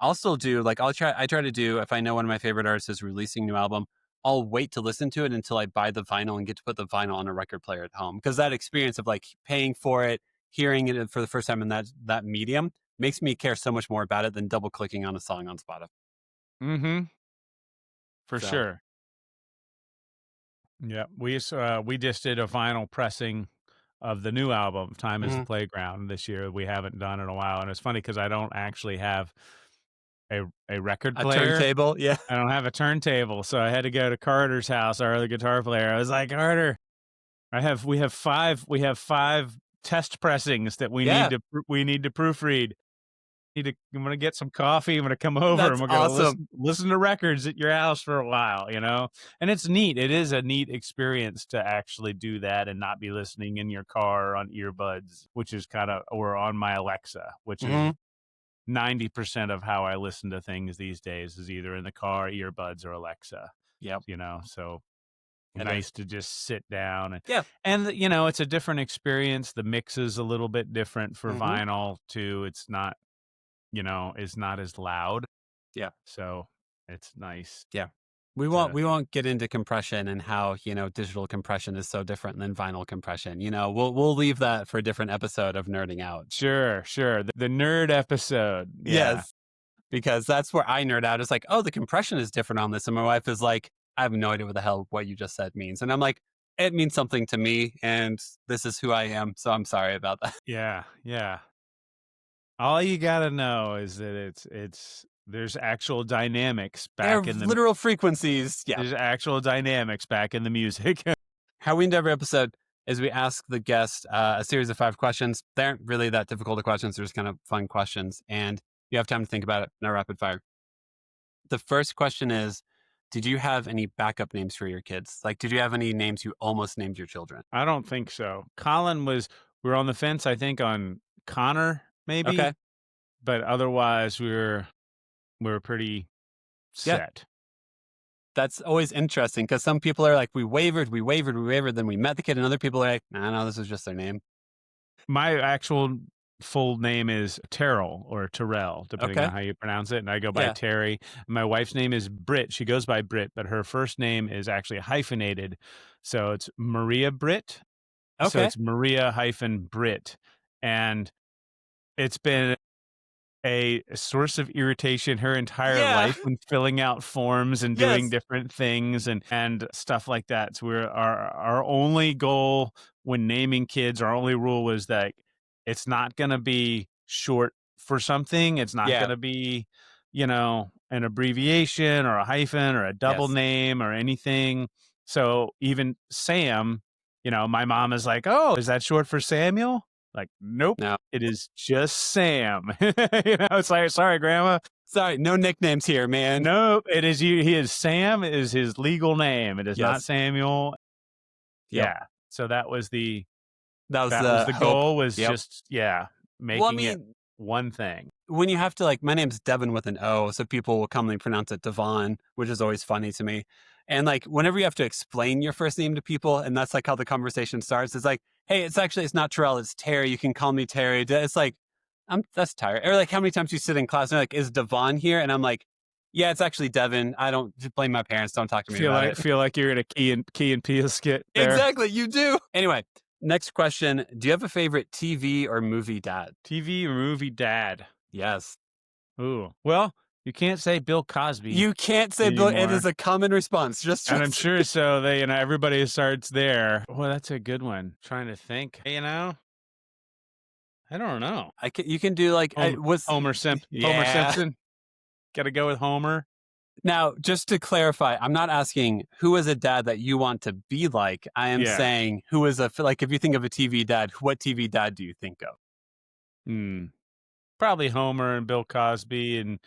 S4: I'll still do, I try to do, if I know one of my favorite artists is releasing a new album, I'll wait to listen to it until I buy the vinyl and get to put the vinyl on a record player at home. Because that experience of paying for it, hearing it for the first time in that medium makes me care so much more about it than double clicking on a song on Spotify.
S3: Mm-hmm. For
S4: So,
S3: sure. Yeah, we just did a vinyl pressing of the new album, "Time Is the
S4: mhm.
S3: Playground," this year. We haven't done in a while, and it's funny because I don't actually have a record
S4: A
S3: player.
S4: turntable. Yeah.
S3: I don't have a turntable, so I had to go to Carter's house, our other guitar player. I was like, "Carter, we have 5 test pressings that
S4: Yeah.
S3: we need to proofread. I'm gonna get some coffee. I'm gonna come over and
S4: That's
S3: we're gonna
S4: awesome.
S3: listen to records at your house for a while, And it's neat. It is a neat experience to actually do that and not be listening in your car on earbuds, which is or on my Alexa, which is
S4: hmm
S3: 90% of how I listen to things these days is either in the car, earbuds, or Alexa.
S4: Yep.
S3: So
S4: It
S3: nice
S4: is.
S3: to just sit down
S4: Yeah.
S3: and it's a different experience. The mix is a little bit different for
S4: hmm
S3: vinyl too. It's not is not as loud.
S4: Yeah.
S3: So it's nice.
S4: Yeah. We won't get into compression and how, digital compression is so different than vinyl compression. We'll leave that for a different episode of Nerding Out.
S3: Sure. The nerd episode. Yeah.
S4: Yes. Because that's where I nerd out. It's like, oh, the compression is different on this. And my wife is like, I have no idea what the hell what you just said means. And I'm like, it means something to me, and this is who I am. So I'm sorry about that.
S3: Yeah. All you gotta know is that there's actual dynamics
S4: They're
S3: back in the
S4: literal frequencies. Yeah.
S3: there's actual dynamics back in the music.
S4: How we end every episode is we ask the guest a series of 5 questions. They aren't really that difficult of questions. They're just kind of fun questions. And you have time to think about it. No rapid fire. The first question is, did you have any backup names for your kids? Like, did you have any names you almost named your children?
S3: I don't think so. We were on the fence, I think, on Connor, maybe.
S4: Okay.
S3: But otherwise we were pretty
S4: Yeah.
S3: set.
S4: That's always interesting because some people are like, we wavered, then we met the kid, and other people are like, no, this was just their name.
S3: My actual full name is Terrell or Terrell, depending
S4: Okay.
S3: on how you pronounce it. And I go by
S4: Yeah.
S3: Terry. My wife's name is Britt. She goes by Britt, but her first name is actually hyphenated. So it's Maria Britt. So
S4: Okay.
S3: it's Maria hyphen Britt. And it's been a source of irritation her entire
S4: Yeah.
S3: life when filling out forms and doing
S4: Yes.
S3: different things and stuff like that. So our only goal when naming kids, our only rule was that it's not going to be short for something. It's not
S4: Yeah.
S3: going to be, an abbreviation or a hyphen or a double
S4: Yes.
S3: name or anything. So even Sam, my mom is like, "Oh, is that short for Samuel?" Like, nope.
S4: No.
S3: It is just Sam. It's like, sorry, Grandma.
S4: Sorry, no nicknames here, man.
S3: Nope. It is you. Sam is his legal name. It is not
S4: Yes.
S3: Samuel.
S4: Yep.
S3: Yeah. So that was the
S4: That was the hope.
S3: goal was
S4: Yep.
S3: just making it
S4: mean,
S3: one thing.
S4: when you have to, like, my name's Devin with an O, so people will commonly pronounce it Devon, which is always funny to me. And like, whenever you have to explain your first name to people, and that's like how the conversation starts, it's like, hey, it's not Terrell, it's Terry. You can call me Terry. It's like, that's tired. Or like, how many times you sit in class and they're like, is Devon here? And I'm like, yeah, it's actually Devin. I don't blame my parents. Don't talk to me about it.
S3: Feel like you're in a Key and Peele skit there.
S4: Exactly, you do. Anyway, next question. Do you have a favorite TV or movie dad?
S3: TV or movie dad?
S4: Yes.
S3: Ooh. Well, you can't say Bill Cosby.
S4: You can't say Bill. It is a common response.
S3: And I'm sure so. Everybody starts there. Well, that's a good one. Trying to think. I don't know.
S4: You can do like
S3: Homer Simpson.
S4: Yeah.
S3: Homer Simpson. Got to go with Homer.
S4: Now, just to clarify, I'm not asking who is a dad that you want to be like. I am saying who is like, if you think of a TV dad, what TV dad do you think of?
S3: Probably Homer and Bill Cosby and,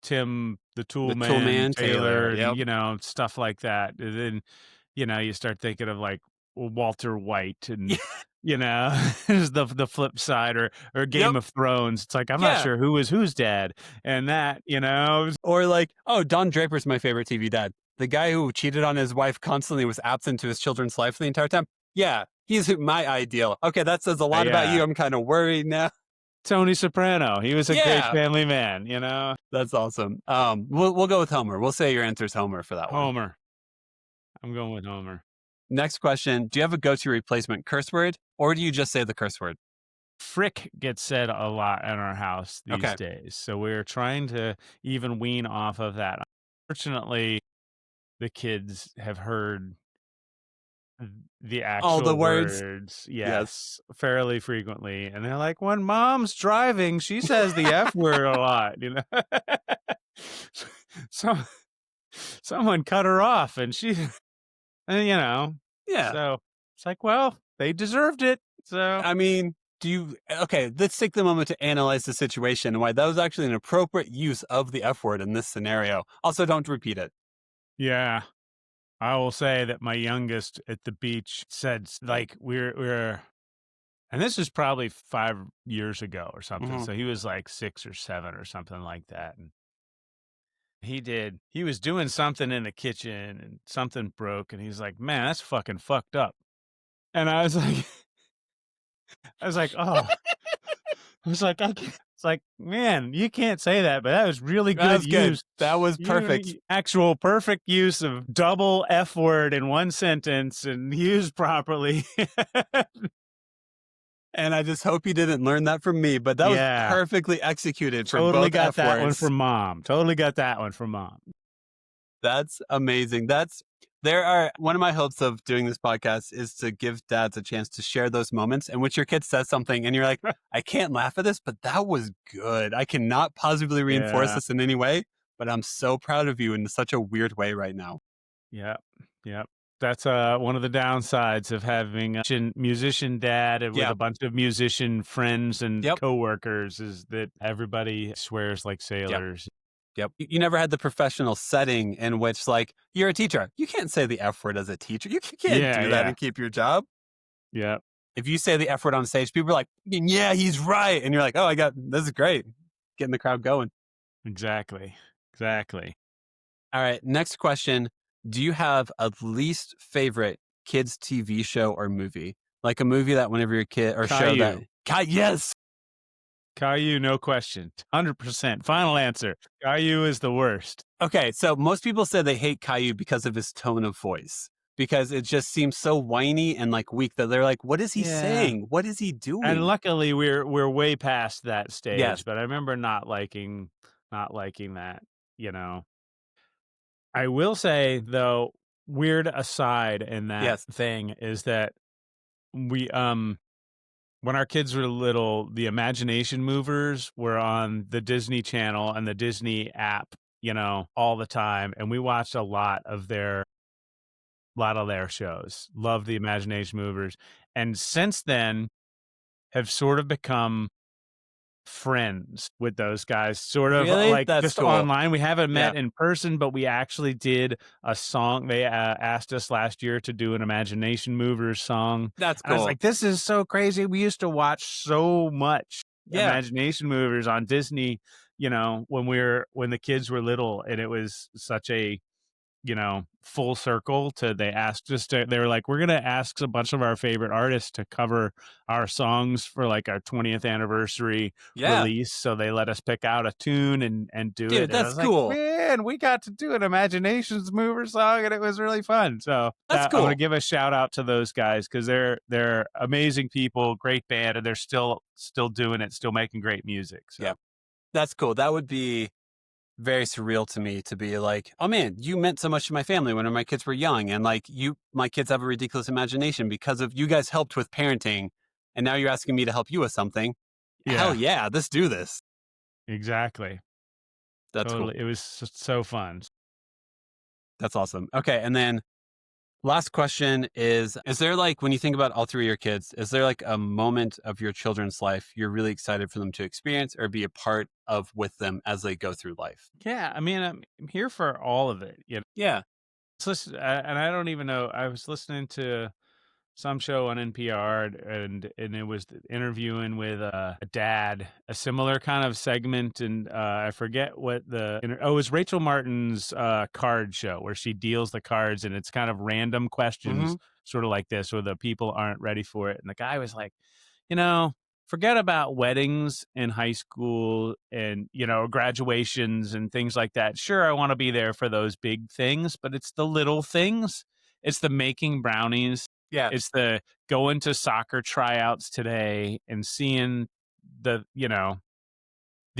S3: Tim the Toolman, Taylor,
S4: yep.
S3: Stuff like that. And then, you start thinking of like Walter White and, is the flip side or Game of Thrones. It's like, I'm not sure who is whose dad and that,
S4: Or like, oh, Don Draper's my favorite TV dad. The guy who cheated on his wife constantly, was absent to his children's life the entire time. Yeah, he's my ideal. Okay, that says a lot about you. I'm kind of worried now.
S3: Tony Soprano. He was a great family man,
S4: That's awesome. We'll go with Homer. We'll say your answer's Homer for that one.
S3: Homer. I'm going with Homer.
S4: Next question. Do you have a go-to replacement curse word, or do you just say the curse word?
S3: frick gets said a lot in our house these
S4: Okay.
S3: days. So we're trying to even wean off of that. Unfortunately, the kids have heard the
S4: All the
S3: actual
S4: words.
S3: words,
S4: Yes.
S3: yes, fairly frequently. And they're like, when mom's driving, she says the F word a lot, you know? So someone cut her off and she, and, you know,
S4: Yeah.
S3: so it's like, well, they deserved it. So
S4: I mean, okay, let's take the moment to analyze the situation and why that was actually an appropriate use of the F word in this scenario. Also, don't repeat it.
S3: yeah, I will say that my youngest at the beach said, like, we're, and this is probably 5 years ago or something.
S4: Mhm.
S3: So he was like 6 or 7 or something like that. And he was doing something in the kitchen and something broke. And he's like, man, that's fucking fucked up. And I was like, oh, I was like, it's like, man, you can't say that, but that was really
S4: That
S3: good
S4: was good.
S3: use.
S4: That was perfect.
S3: Actual perfect use of double F word in one sentence and used properly.
S4: And I just hope you didn't learn that from me, but that was
S3: Yeah.
S4: perfectly executed for
S3: Totally
S4: both
S3: got
S4: F
S3: that one
S4: words.
S3: from mom. Totally got that one from mom.
S4: That's amazing. One of my hopes of doing this podcast is to give dads a chance to share those moments in which your kid says something and you're like, I can't laugh at this, but that was good. I cannot positively reinforce
S3: Yeah.
S4: this in any way, but I'm so proud of you in such a weird way right now.
S3: Yep. Yep. That's one of the downsides of having a musician dad with
S4: Yeah.
S3: a bunch of musician friends and
S4: Yep.
S3: coworkers is that everybody swears like sailors.
S4: Yep. You never had the professional setting in which, like, you're a teacher. You can't say the F word as a teacher. You can't do that and keep your job.
S3: Yep.
S4: If you say the F word on stage, people are like, yeah, he's right. And you're like, oh, this is great. Getting the crowd going.
S3: Exactly.
S4: All right. Next question. Do you have a least favorite kids' TV show or movie? Like a movie that whenever your kid or show that. Yes.
S3: Caillou, no question. 100%. Final answer. Caillou is the worst.
S4: Okay. So most people say they hate Caillou because of his tone of voice, because it just seems so whiny and like weak that they're like, what is he saying? What is he doing?
S3: And luckily we're way past that stage.
S4: Yes.
S3: But I remember not liking that, you know. I will say though, weird aside in that thing is that we when our kids were little, the Imagination Movers were on the Disney Channel and the Disney app, you know, all the time, and we watched a lot of their shows. Love the Imagination Movers, and since then have sort of become friends with those guys, sort of
S4: Really?
S3: like
S4: That's
S3: just
S4: cool.
S3: online. We haven't met in person, but we actually did a song. They asked us last year to do an Imagination Movers song.
S4: That's
S3: And I
S4: cool.
S3: was like, this is so crazy. We used to watch so much Imagination Movers on Disney, you know, when the kids were little, and it was such a, you know, full circle they were like, we're going to ask a bunch of our favorite artists to cover our songs for like our 20th anniversary release. So they let us pick out a tune and do it.
S4: Dude, that's cool.
S3: Like, man, we got to do an Imaginations Mover song and it was really fun. So
S4: that's cool.
S3: I'm going to give a shout out to those guys because they're amazing people, great band, and they're still doing it, still making great music. So.
S4: Yeah, that's cool. That would be very surreal to me to be like, oh man, you meant so much to my family when my kids were young, and like my kids have a ridiculous imagination because of you guys helped with parenting, and now you're asking me to help you with something. Hell yeah, let's do this.
S3: Exactly.
S4: That's
S3: totally
S4: cool.
S3: It was so fun.
S4: That's awesome. Okay, and then last question is there like, when you think about all three of your kids, is there like a moment of your children's life you're really excited for them to experience or be a part of with them as they go through life?
S3: Yeah, I mean, I'm here for all of it. You know?
S4: Yeah.
S3: And I don't even know. I was listening to some show on NPR, and it was interviewing with a dad, a similar kind of segment, and I forget what it was Rachel Martin's card show where she deals the cards, and it's kind of random questions, sort of like this, where the people aren't ready for it. And the guy was like, you know, forget about weddings in high school and, you know, graduations and things like that. Sure, I want to be there for those big things, but it's the little things. It's the making brownies
S4: Yeah.
S3: It's the going to soccer tryouts today and seeing the, the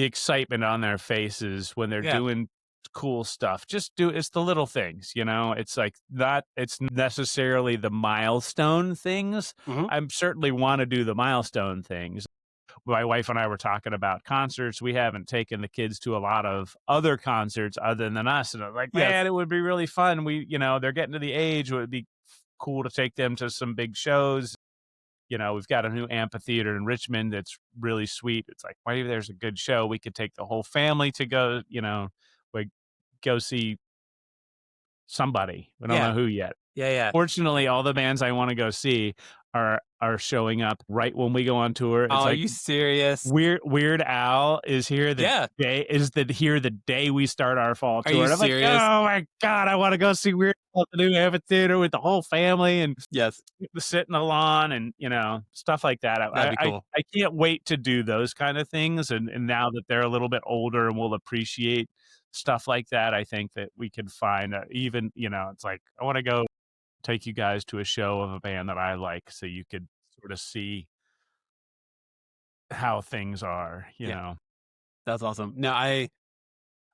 S3: excitement on their faces when they're
S4: Yeah.
S3: doing cool stuff. It's the little things, It's like not it's necessarily the milestone things.
S4: Mhm.
S3: I certainly want to do the milestone things. My wife and I were talking about concerts. We haven't taken the kids to a lot of other concerts other than us. And I'm like,
S4: Yes.
S3: man, it would be really fun. They're getting to the age where it'd be cool to take them to some big shows. We've got a new amphitheater in Richmond that's really sweet. It's like, maybe there's a good show. We could take the whole family to go, like go see somebody. We don't
S4: Yeah.
S3: know who yet.
S4: Yeah.
S3: Fortunately, all the bands I want to go see are showing up right when we go on tour. It's
S4: Are
S3: like
S4: you serious?
S3: Weird Al is here the day we start our fall
S4: Are
S3: tour.
S4: you
S3: And I'm
S4: serious?
S3: like, oh my God, I want to go see Weird Al at the new amphitheater with the whole family and
S4: Yes.
S3: sit in the lawn and stuff like that.
S4: That'd be cool.
S3: I can't wait to do those kind of things. And now that they're a little bit older and will appreciate stuff like that, I think that we can find even it's like I want to go take you guys to a show of a band that I like, so you could sort of see how things are.
S4: That's awesome. No,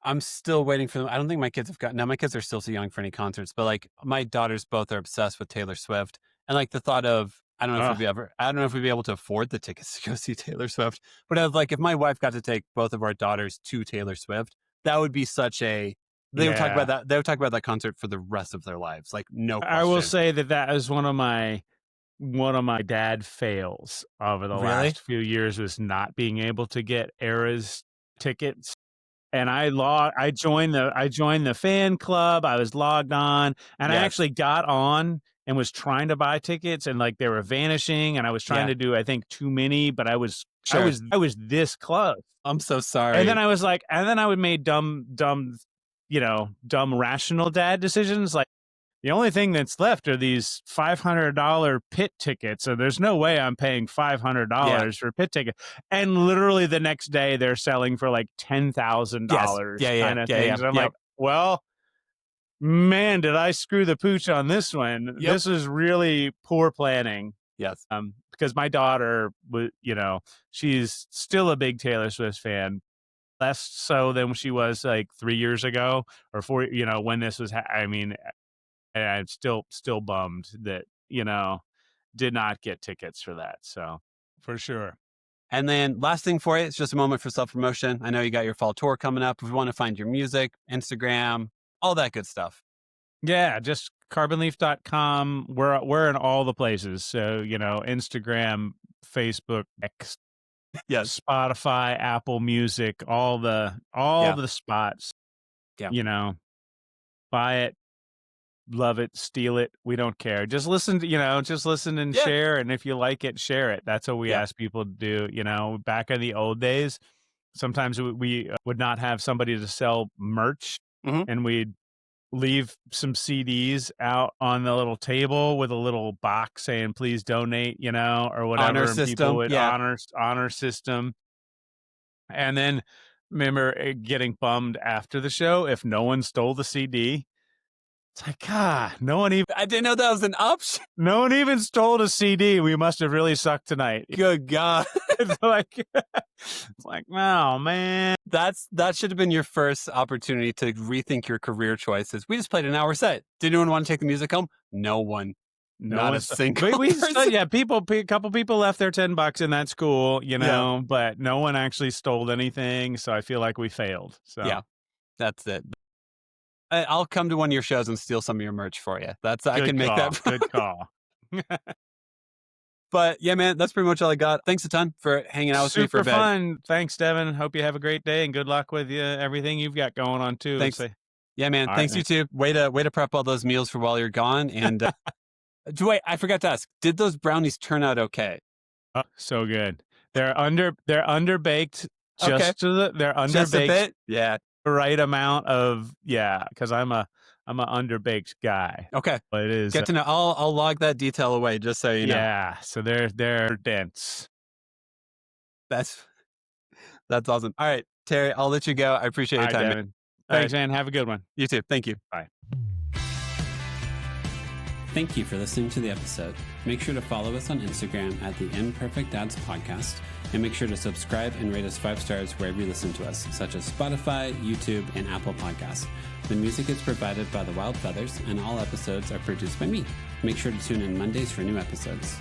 S4: I'm still waiting for them. I don't think my kids have gotten. Now my kids are still too young for any concerts, but like my daughters both are obsessed with Taylor Swift, and like the thought of I don't know if we'd be able to afford the tickets to go see Taylor Swift, but I was like, if my wife got to take both of our daughters to Taylor Swift, that would be such a. They would talk about that. They would talk about that concert for the rest of their lives. Like no question.
S3: I will say that is one of my dad fails over the last few years was not being able to get Eras tickets. And I joined the fan club. I was logged on, and I actually got on and was trying to buy tickets, and like they were vanishing, and I was trying to do I think too many, but I was this close.
S4: I'm so sorry.
S3: And then I would make dumb rational dad decisions. Like the only thing that's left are these $500 pit tickets. So there's no way I'm paying $500 for a pit ticket. And literally the next day they're selling for like $10,000 kind of things. And I'm like, well, man, did I screw the pooch on this one? This is really poor planning.
S4: Yes.
S3: Because my daughter, she's still a big Taylor Swift fan. Less so than she was like 3 years ago or 4, when this was, and I'm still bummed that, did not get tickets for that. So for sure.
S4: And then last thing for you, it's just a moment for self-promotion. I know you got your fall tour coming up. If we want to find your music, Instagram, all that good stuff.
S3: Yeah, just carbonleaf.com. We're in all the places. So, Instagram, Facebook, X, Spotify, Apple Music, all the spots.
S4: Yeah.
S3: Buy it, love it, steal it. We don't care. Just listen and share. And if you like it, share it. That's what we ask people to do. Back in the old days, sometimes we would not have somebody to sell merch, and we'd leave some CDs out on the little table with a little box saying, please donate, or whatever.
S4: Honor system.
S3: People would honor system. And then remember getting bummed after the show if no one stole the CD. It's like, no one even.
S4: I didn't know that was an option.
S3: No one even stole the CD. We must have really sucked tonight.
S4: Good God.
S3: It's like, oh man.
S4: That should have been your first opportunity to rethink your career choices. We just played an hour set. Did anyone want to take the music home? No one. Not a single person.
S3: A couple people left their $10 and that's cool, but no one actually stole anything. So I feel like we failed. So
S4: yeah, that's it. I'll come to one of your shows and steal some of your merch for you. I can make that.
S3: Good call.
S4: But yeah, man, that's pretty much all I got. Thanks a ton for hanging out with me for a bit.
S3: Super fun. Thanks, Devin. Hope you have a great day and good luck with everything you've got going on too.
S4: Thanks. Yeah, man. Thanks, you too. Way to prep all those meals for while you're gone. And wait, I forgot to ask. Did those brownies turn out okay?
S3: Oh, so good. They're underbaked. Just a
S4: bit. Yeah.
S3: The right amount of because I'm a underbaked guy.
S4: Okay,
S3: but it is
S4: get to know. I'll log that detail away just so you know.
S3: Yeah, so they're dense.
S4: That's awesome. All right, Terry, I'll let you go. I appreciate your time, man.
S3: Thanks, man. Have a good one.
S4: You too. Thank you.
S3: Bye.
S1: Thank you for listening to the episode. Make sure to follow us on Instagram at the Imperfect Dads Podcast, and make sure to subscribe and rate us 5 stars wherever you listen to us, such as Spotify, YouTube, and Apple Podcasts. The music is provided by The Wild Feathers, and all episodes are produced by me. Make sure to tune in Mondays for new episodes.